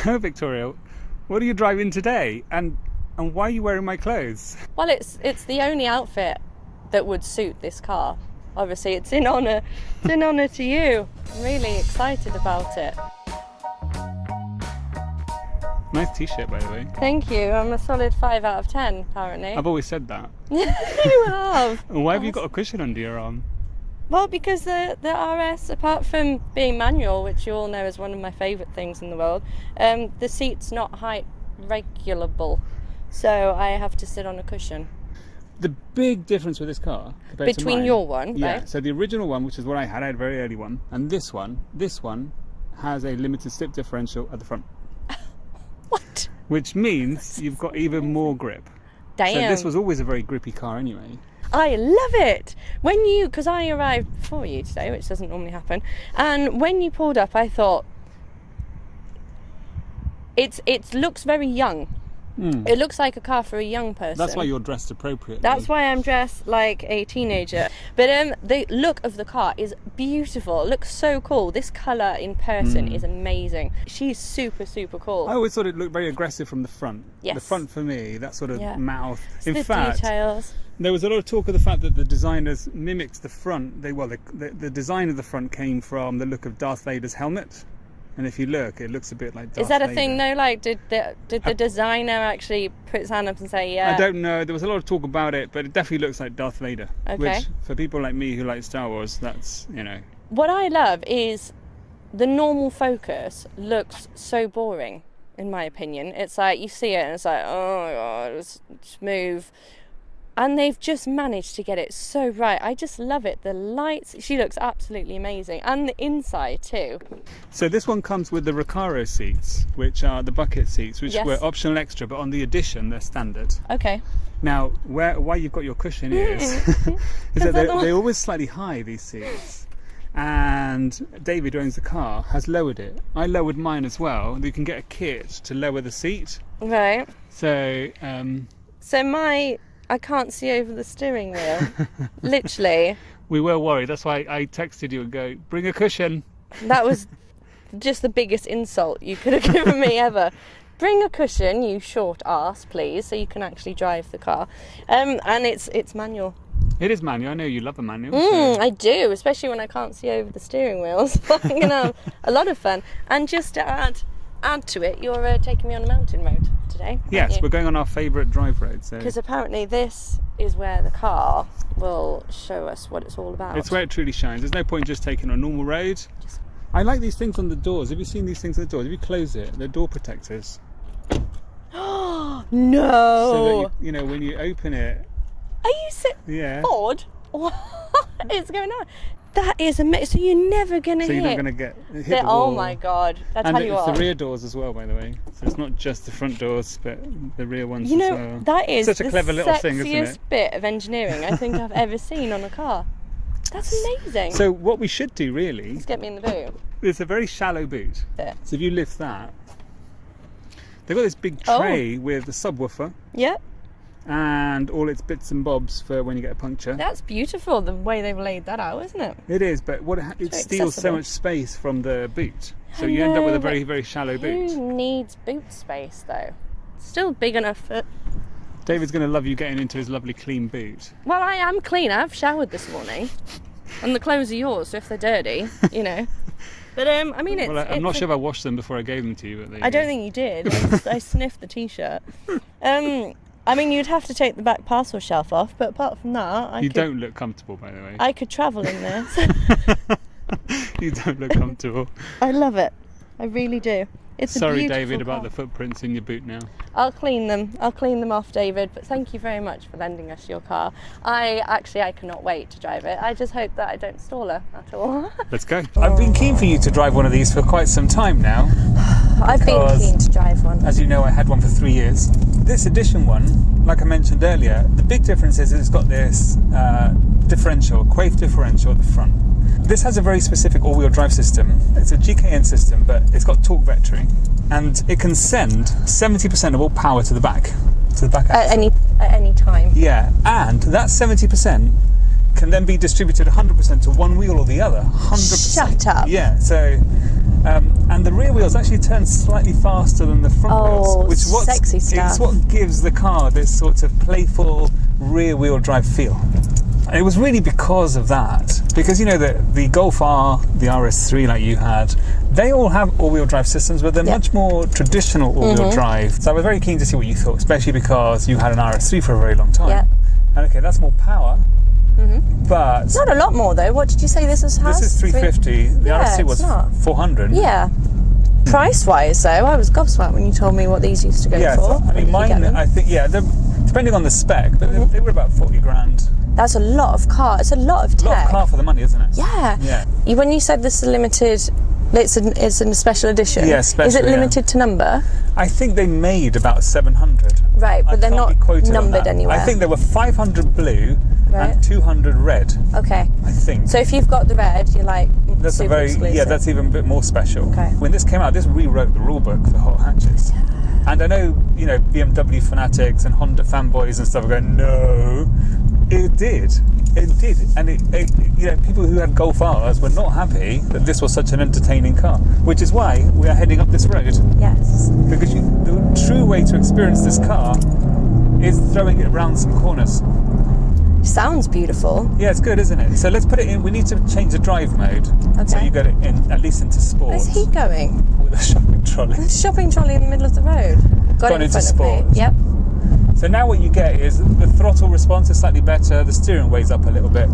So, Victoria, what are you driving today? And why are you wearing my clothes? Well, it's the only outfit that would suit this car. Obviously, it's in honour to you. I'm really excited about it. Nice t-shirt, by the way. Thank you. I'm a solid 5 out of 10, apparently. I've always said that. You have. And why have you got a cushion under your arm? Well, because the RS, apart from being manual, which you all know is one of my favourite things in the world, the seat's not height regulable, so I have to sit on a cushion. The big difference with this car compared to Between mine, your one, yeah. right? So the original one, which is what I had a very early one, and this one has a limited slip differential at the front. What? Which means you've got even more grip. Damn. So this was always a very grippy car anyway. I love it. Because I arrived before you today, which doesn't normally happen, and when you pulled up, I thought it looks very young. It looks like a car for a young person. That's why you're dressed appropriately. That's why I'm dressed like a teenager. But the look of the car is beautiful. It looks so cool. This colour in person is amazing. She's super, super cool. I always thought it looked very aggressive from the front. Yes. The front for me, that sort of mouth. It's in the fact, details. there was a lot of talk of the fact that the designers mimicked the front. The design of the front came from the look of Darth Vader's helmet. And if you look, it looks a bit like Darth Is that a Vader. thing though? Like, did the designer actually put his hand up and say, yeah? I don't know. There was a lot of talk about it, but it definitely looks like Darth Vader. Okay. Which, for people like me who like Star Wars, that's, What I love is the normal Focus looks so boring, in my opinion. It's like, you see it and it's like, oh my God, it's smooth. And they've just managed to get it so right. I just love it. The lights, she looks absolutely amazing. And the inside too. So this one comes with the Recaro seats, which are the bucket seats, which Yes. were optional extra, but on the Edition, they're standard. Okay. Now, why you've got your cushion is that they're always slightly high, these seats. And David, who owns the car, has lowered it. I lowered mine as well. You can get a kit to lower the seat. Right. So, I can't see over the steering wheel. Literally. we were worried. That's why I texted you and go, bring a cushion. That was just the biggest insult you could have given me ever. Bring a cushion, you short arse, please, so you can actually drive the car. And it's manual. It is manual. I know you love a manual. So. I do, especially when I can't see over the steering wheels. You know, a lot of fun. And just to add to it, you're taking me on a mountain road today. Yes, we're going on our favourite drive road. Because apparently this is where the car will show us what it's all about. It's where it truly shines. There's no point just taking a normal road. I like these things on the doors. Have you seen these things on the doors? If you close it, they're door protectors. No! So that when you open it... Are you Yeah. Ford? What is going on? That is amazing. So you're never going to hit... So you're not going to get hit the Oh wall. my God. I'll and tell you it's what. the rear doors as well, by the way. So it's not just the front doors, but the rear ones You as know, well. that is such a clever little thing, isn't isn't it? bit of engineering I think I've ever seen on a car. That's amazing. So what we should do, really... Let's get me in the boot. It's a very shallow boot. There. So if you lift that... They've got this big tray with a subwoofer. Yep. And all its bits and bobs for when you get a puncture. That's beautiful, the way they've laid that out, isn't it? It is, but it steals so much space from the boot. So you end up with a very, very shallow boot. Who needs boot space, though? It's still big enough for... David's going to love you getting into his lovely clean boot. Well, I am clean. I've showered this morning. And the clothes are yours, so if they're dirty, But, I mean, I'm not sure if I washed them before I gave them to you. But I don't think you did. I sniffed the T-shirt. I mean, you'd have to take the back parcel shelf off, but apart from that, You don't look comfortable, by the way. I could travel in this. You don't look comfortable. I love it. I really do. It's Sorry, a beautiful David, about car. the footprints in your boot now. I'll clean them. I'll clean them off, David. But thank you very much for lending us your car. I cannot wait to drive it. I just hope that I don't stall her at all. Let's go. I've been keen for you to drive one of these for quite some time now. I've been keen to drive one. As you know, I had one for 3 years. This Edition one, like I mentioned earlier, the big difference is it's got this Quaife differential at the front. This has a very specific all-wheel drive system. It's a GKN system, but it's got torque vectoring, and it can send 70% of all power to the back axle. At any time. Yeah, and that 70% can then be distributed 100% to one wheel or the other. 100%. Shut up. Yeah, so And the rear wheels actually turn slightly faster than the front wheels, which sexy stuff. it's what gives the car this sort of playful rear wheel drive feel. And it was really because of that, because you know the Golf R, the RS3 like you had, they all have all-wheel drive systems, but they're much more traditional all-wheel drive. So I was very keen to see what you thought, especially because you had an RS3 for a very long time. Yeah. And okay, that's more power, but Not a lot more though. What did you say this has? this is 350. The RS2 was 400. Yeah. Price-wise, though, I was gobsmacked when you told me what these used to go for. So, I mean, mine, I think, depending on the spec, but they were about 40 grand. That's a lot of car. It's a lot of tech. A lot of car for the money, isn't it? Yeah. Yeah. When you said this is limited, it's a special edition. Yeah, special. Is it limited to number? I think they made about 700. Right, but they're not numbered anywhere. I think there were 500 blue Right. and 200 red. Okay. I think. So if you've got the red, you're like That's super exclusive. that's even a bit more special. Okay. When this came out, this rewrote the rule book for hot hatches. And I know, BMW fanatics and Honda fanboys and stuff are going, no, it did. It did. And people who had Golf Rs were not happy that this was such an entertaining car, which is why we are heading up this road. Yes. Because the true way to experience this car is throwing it around some corners. Sounds beautiful. Yeah, it's good, isn't it? So let's put it in. We need to change the drive mode. Okay. So you get it in, at least into sport. Where's he going? With a shopping trolley. The shopping trolley in the middle of the road. Got it in into front sport. of me. Yep. So now what you get is the throttle response is slightly better, the steering weighs up a little bit,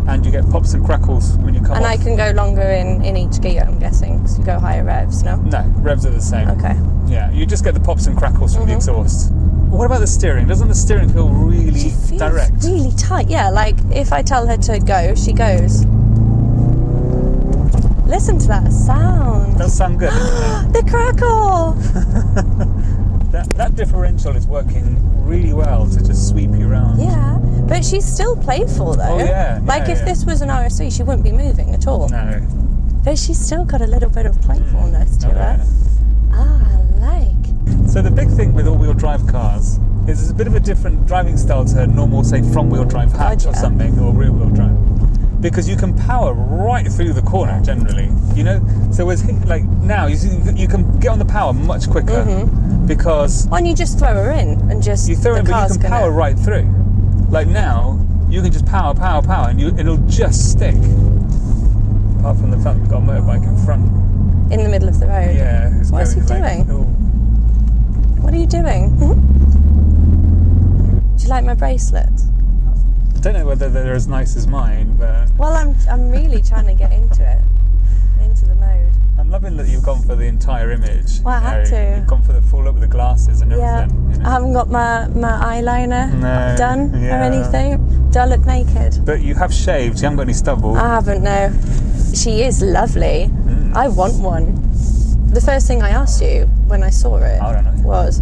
and you get pops and crackles when you come And off. I can go longer in each gear, I'm guessing, because you go higher revs, no? No, revs are the same. Okay. Yeah, you just get the pops and crackles from the exhaust. What about the steering? Doesn't the steering feel really She feels direct? really tight, yeah. Like, if I tell her to go, she goes. Listen to that sound. Does sound good, doesn't The crackle! it? That differential is working really well to just sweep you around. Yeah, but she's still playful though. Oh, yeah, Like, yeah, if yeah. this was an RS3, she wouldn't be moving at all. No. But she's still got a little bit of playfulness to her. Yeah. I like. So the big thing with all-wheel drive cars is there's a bit of a different driving style to a normal, say, front-wheel drive hatch or something, or rear-wheel drive. Because you can power right through the corner generally, So as like now, you can get on the power much quicker because Why don't you just throw her in and just you throw the in, but you car's can power right through. Like now, you can just power, and it'll just stick. Apart from the fact we've got a motorbike in front. in the middle of the road. Yeah. It's What's he going like, doing? oh. What are you doing? Do you like my bracelet? I don't know whether they're as nice as mine, but Well, I'm really trying to get into it, into the mode. I'm loving that you've gone for the entire image. Well, I had to. You've gone for the full up with the glasses and Yeah, everything. I haven't got my eyeliner No, done yeah. or anything. Do I look naked? But you have shaved, you haven't got any stubble. I haven't, no. She is lovely. I want one. The first thing I asked you when I saw it I don't know. was,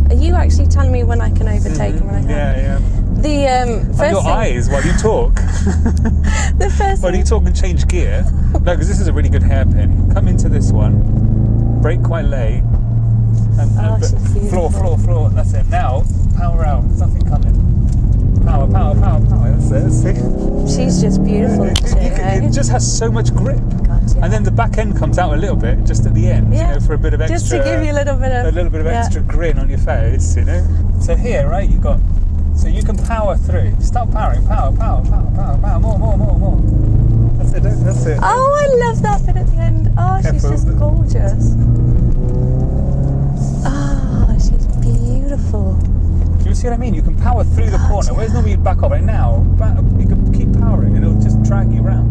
are you actually telling me when I can overtake and when I can't? Yeah. The And first your thing, eyes while you talk. the first While thing, you talk and change gear. No, because this is a really good hairpin. Come into this one, brake quite late, and she's beautiful. floor. That's it. Now, power out. There's nothing coming. Power. That's it. See? she's just beautiful. It just has so much grip. God, yeah. And then the back end comes out a little bit just at the end, Yeah. for a bit of extra. Just to give you a little bit of extra grin on your face, So here, right, you've got. So you can power through. Start powering. Power. More. That's it. Oh, I love that bit at the end. Oh, she's Careful. just gorgeous. Oh, she's beautiful. Do you see what I mean? You can power through the corner. Whereas normally you'd back off. Right now, you can keep powering and it'll just drag you round.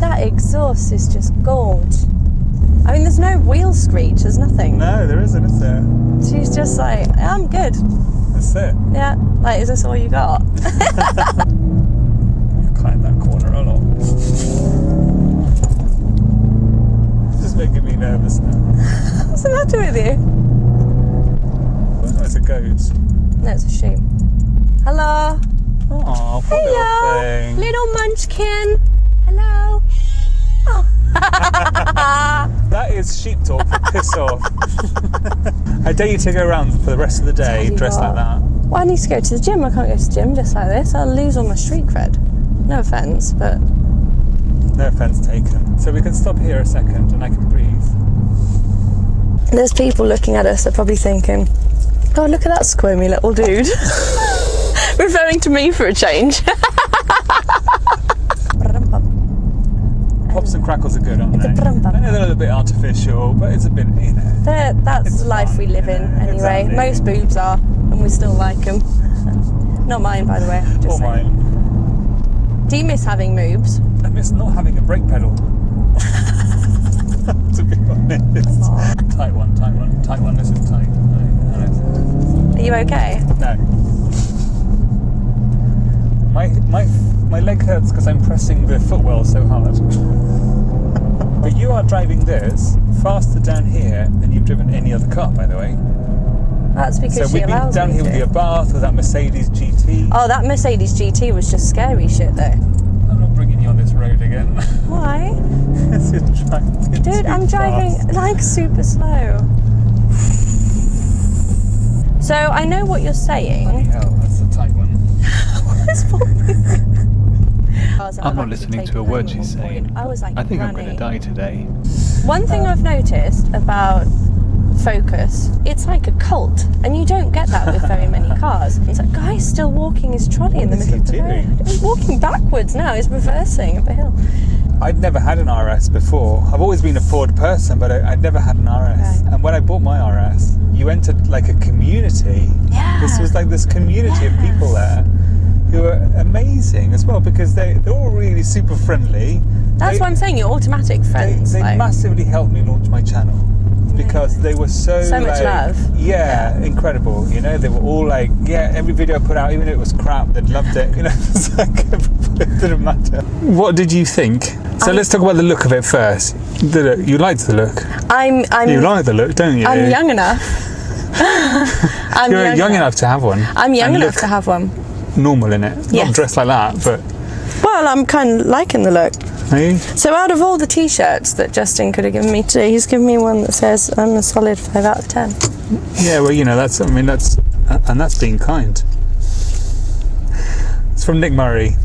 That exhaust is just gorge. I mean, there's no wheel screech. There's nothing. No, there isn't, is there? She's just like, I'm good. That's it. Yeah. Like, is this all you got? You've climbed that corner a lot. It's just making me nervous now. What's the matter with you? Oh, it's a goat. No, it's a sheep. Hello. Oh, poor Hello. little thing. Little munchkin. Hello. Oh. That is sheep talk for piss off. I dare you to go around for the rest of the day Tell you dressed like what. that. Well, I need to go to the gym. I can't go to the gym just like this. I'll lose all my street cred. No offence, but No offence taken. So we can stop here a second and I can breathe. There's people looking at us, they're probably thinking, oh, look at that squirmy little dude. Referring to me for a change. Pops and crackles are good, aren't they? It's a brum-bum. I know they're a little bit artificial, but it's a bit, you know. That's It's the life fun, we live in, yeah, anyway. exactly. Most boobs are, and we still like them. Not mine, by the way. Just Or saying. mine. Do you miss having moobs? I miss not having a brake pedal. To be honest. Aw. Tight one. This is tight. Are you okay? No. My leg hurts because I'm pressing the footwell so hard. But you are driving this faster down here than you've driven any other car, by the way. That's because So she we've been allows down me here with to. your Bath, with that Mercedes GT. Oh, that Mercedes GT was just scary shit, though. I'm not bringing you on this road again. Why? You're driving Dude, too I'm driving fast. like super slow. So I know what you're saying. Hell, that's a tight one. I'm not listening to a word she's saying. I was like, I think I'm running. going to die today. One thing I've noticed about Focus, it's like a cult, and you don't get that with very many cars. It's like, guy's still walking his trolley in the What is middle of he the road. doing? He's walking backwards now. He's reversing up a hill. I'd never had an RS before. I've always been a Ford person, but I'd never had an RS. Right. And when I bought my RS, you entered like a community. Yeah. This was like this community of people there who are amazing as well, because they're all really super friendly. That's what I'm saying. You're automatic friends. They like, massively helped me launch my channel because they were so much like, love. Yeah, incredible. You know, they were all like, yeah, every video I put out, even if it was crap, they loved it. You know, it's like it didn't matter. What did you think? So let's talk about the look of it first. The look. You liked the look. You like the look, don't you? I'm young enough. You're young enough to have one. I'm young and enough look to have one. normal in it. Yes. Not dressed like that, but Well, I'm kind of liking the look. are you? So out of all the t-shirts that Justin could have given me today, he's given me one that says I'm a solid 5 out of 10. Yeah, well, you know, that's being kind. It's from Nick Murray.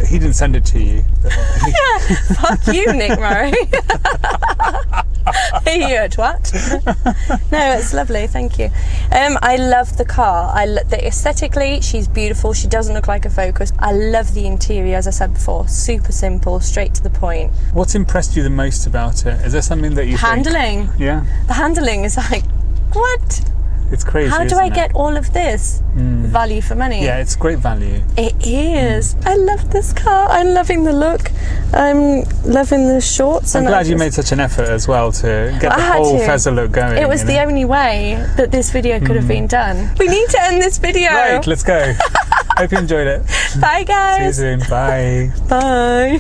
He didn't send it to you. Fuck you, Nick Murray. You a twat. No, it's lovely, thank you. I love the car. Aesthetically, she's beautiful. She doesn't look like a Focus. I love the interior, as I said before. Super simple, straight to the point. What's impressed you the most about it? Is there something that you Handling. think? Yeah, The handling is like, what? it's crazy. How do isn't I it? get all of this value for money? Yeah, it's great value. It is. I love this car. I'm loving the look. I'm loving the shorts. I'm and glad you made such an effort as well to get I the had whole to. Fezza look going. It was you the know? only way that this video could have been done. We need to end this video. Right, let's go. Hope you enjoyed it. Bye, guys. See you soon. Bye. Bye.